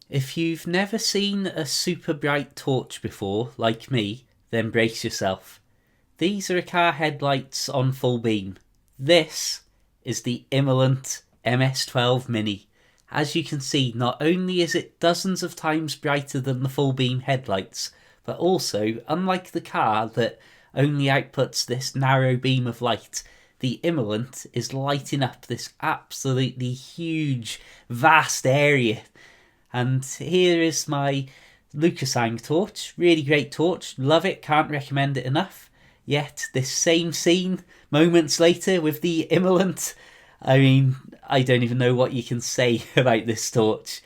If you've never seen a super bright torch before, like me, then brace yourself. These are car headlights on full beam. This is the Imalent MS12 Mini. As you can see, not only is it dozens of times brighter than the full beam headlights, but also, unlike the car that only outputs this narrow beam of light, the Imalent is lighting up this absolutely huge, vast area. And here is my Lucasang torch. Really great torch. Love it. Can't recommend it enough. Yet this same scene moments later with the Imalent. I mean, I don't even know what you can say about this torch.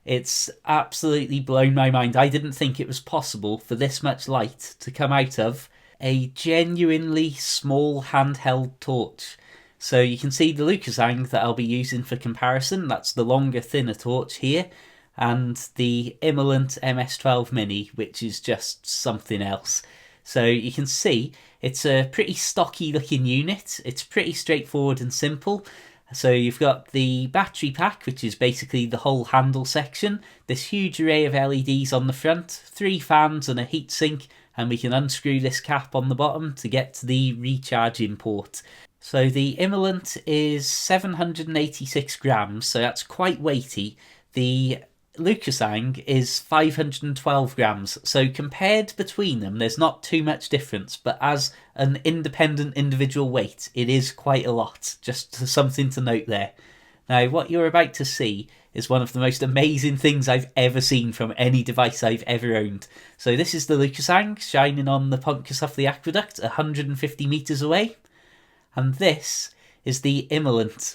It's absolutely blown my mind. I didn't think it was possible for this much light to come out of a genuinely small handheld torch. So you can see the Lucasang that I'll be using for comparison. That's the longer, thinner torch here, and the Imalent MS12 Mini, which is just something else. So you can see it's a pretty stocky looking unit. It's pretty straightforward and simple. So you've got the battery pack, which is basically the whole handle section, this huge array of LEDs on the front, 3 fans and a heatsink, and we can unscrew this cap on the bottom to get to the recharging port. So the Imalent is 786 grams, so that's quite weighty. The Lucasang is 512 grams, so compared between them there's not too much difference, but as an independent individual weight it is quite a lot, just something to note there. Now what you're about to see is one of the most amazing things I've ever seen from any device I've ever owned. So this is the Lucasang shining on the Pontcus off the aqueduct 150 metres away, and this is the Imalent,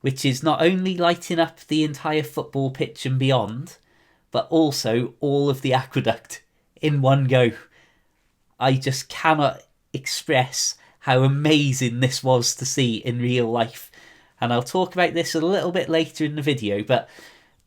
which is not only lighting up the entire football pitch and beyond, but also all of the aqueduct in one go. I just cannot express how amazing this was to see in real life. And I'll talk about this a little bit later in the video, but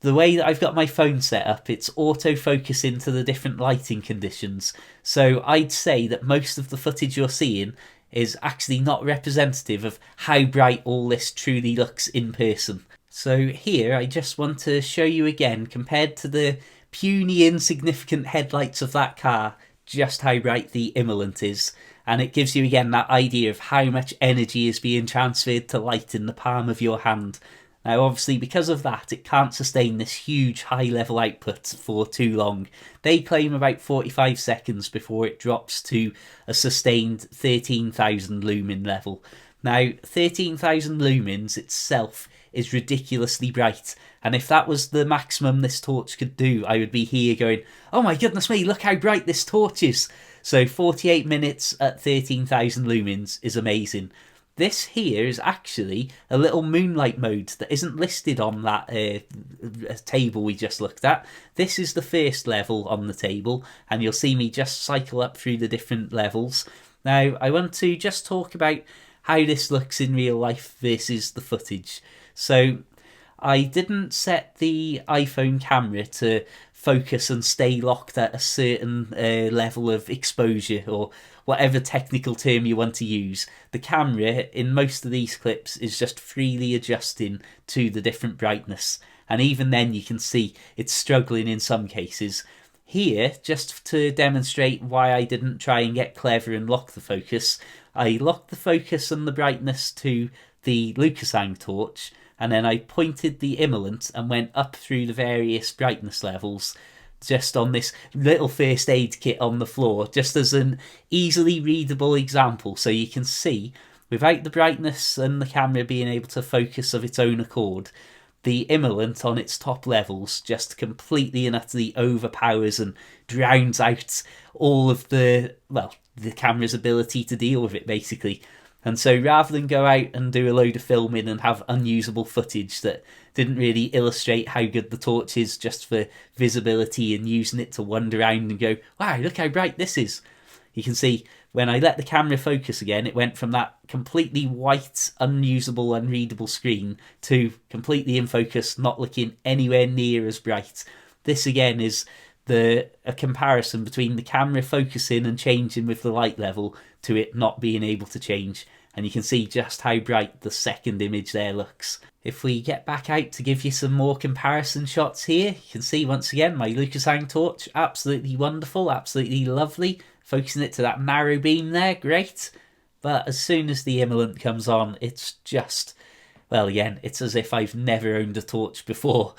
the way that I've got my phone set up, it's autofocus into the different lighting conditions. So I'd say that most of the footage you're seeing is actually not representative of how bright all this truly looks in person. So here I just want to show you again, compared to the puny insignificant headlights of that car, just how bright the Imalent is. And it gives you again that idea of how much energy is being transferred to light in the palm of your hand. Now obviously because of that it can't sustain this huge high level output for too long. They claim about 45 seconds before it drops to a sustained 13,000 lumen level. Now 13,000 lumens itself is ridiculously bright, and if that was the maximum this torch could do, I would be here going, oh my goodness me, look how bright this torch is. So 48 minutes at 13,000 lumens is amazing. This here is actually a little moonlight mode that isn't listed on that table we just looked at. This is the first level on the table, and you'll see me just cycle up through the different levels. Now, I want to just talk about how this looks in real life versus the footage. So, I didn't set the iPhone camera to focus and stay locked at a certain level of exposure, or whatever technical term you want to use. The camera in most of these clips is just freely adjusting to the different brightness, and even then you can see it's struggling in some cases. Here, just to demonstrate why I didn't try and get clever and lock the focus, I locked the focus and the brightness to the Lucasang torch, and then I pointed the Imalent and went up through the various brightness levels just on this little first aid kit on the floor, just as an easily readable example, so you can see, without the brightness and the camera being able to focus of its own accord, the Imalent on its top levels just completely and utterly overpowers and drowns out all of the camera's ability to deal with it, basically. And so rather than go out and do a load of filming and have unusable footage that didn't really illustrate how good the torch is just for visibility and using it to wander around and go, wow, look how bright this is. You can see when I let the camera focus again, it went from that completely white, unusable, unreadable screen to completely in focus, not looking anywhere near as bright. This again is a comparison between the camera focusing and changing with the light level to it not being able to change. and you can see just how bright the second image there looks. If we get back out to give you some more comparison shots here, you can see once again my Lucasang torch, absolutely wonderful, absolutely lovely, focusing it to that narrow beam there, great. But as soon as the Imalent comes on, it's just, well, again, it's as if I've never owned a torch before.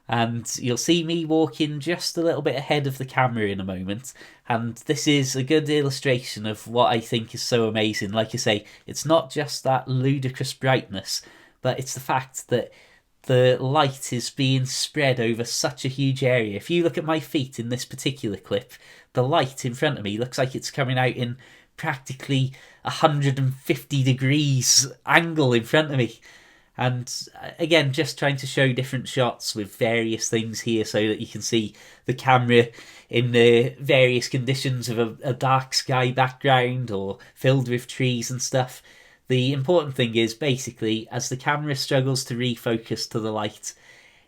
And you'll see me walking just a little bit ahead of the camera in a moment, and this is a good illustration of what I think is so amazing. Like I say, it's not just that ludicrous brightness, but it's the fact that the light is being spread over such a huge area. If you look at my feet in this particular clip, the light in front of me looks like it's coming out in practically 150 degrees angle in front of me. And again, just trying to show different shots with various things here so that you can see the camera in the various conditions of a dark sky background or filled with trees and stuff. The important thing is basically, as the camera struggles to refocus to the light,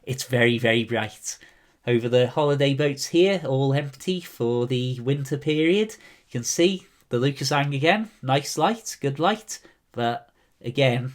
it's very, very bright. Over the holiday boats here, all empty for the winter period, you can see the Lucasang again, nice light, good light, but again,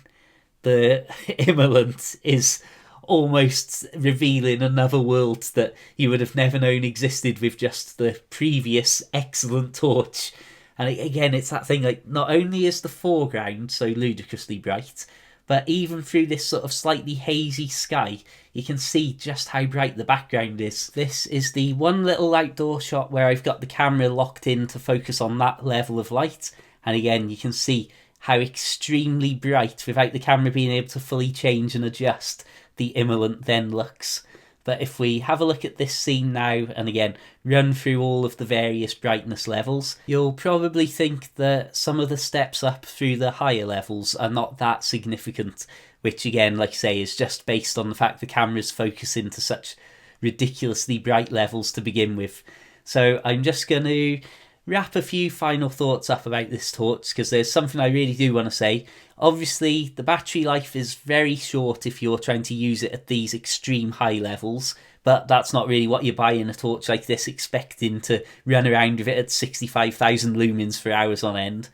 the Imalent is almost revealing another world that you would have never known existed with just the previous excellent torch. And again, it's that thing, like, not only is the foreground so ludicrously bright, but even through this sort of slightly hazy sky, you can see just how bright the background is. This is the one little outdoor shot where I've got the camera locked in to focus on that level of light. And again, you can see how extremely bright, without the camera being able to fully change and adjust, the Imalent then looks. But if we have a look at this scene now, and again, run through all of the various brightness levels, you'll probably think that some of the steps up through the higher levels are not that significant, which again, like I say, is just based on the fact the camera's focusing to such ridiculously bright levels to begin with. So I'm just going to wrap a few final thoughts up about this torch, because there's something I really do want to say. Obviously, the battery life is very short if you're trying to use it at these extreme high levels, but that's not really what you're buying a torch like this expecting to run around with it at 65,000 lumens for hours on end.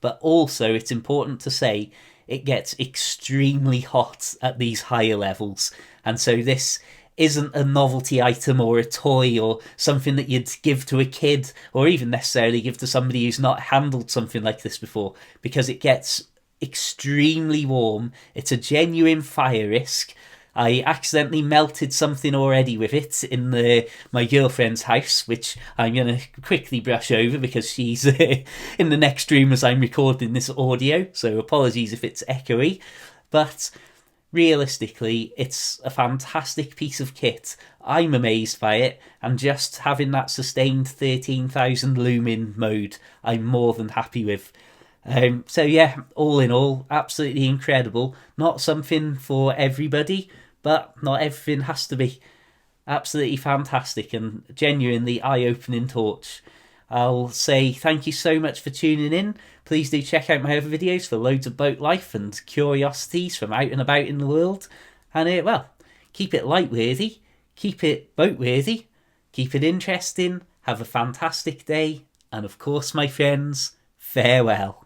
But also, it's important to say, it gets extremely hot at these higher levels, and so this isn't a novelty item or a toy or something that you'd give to a kid or even necessarily give to somebody who's not handled something like this before, because it gets extremely warm. It's a genuine fire risk. I accidentally melted something already with it in my girlfriend's house, which I'm going to quickly brush over because she's in the next room as I'm recording this audio, so apologies if it's echoey. But realistically, it's a fantastic piece of kit. I'm amazed by it, and just having that sustained 13,000 lumen mode, I'm more than happy with. So yeah, all in all, absolutely incredible. Not something for everybody, but not everything has to be. Absolutely fantastic and genuinely eye-opening torch. I'll say thank you so much for tuning in. Please do check out my other videos for loads of boat life and curiosities from out and about in the world. And well, keep it light-worthy, keep it boat-worthy, keep it interesting, have a fantastic day, and of course, my friends, farewell.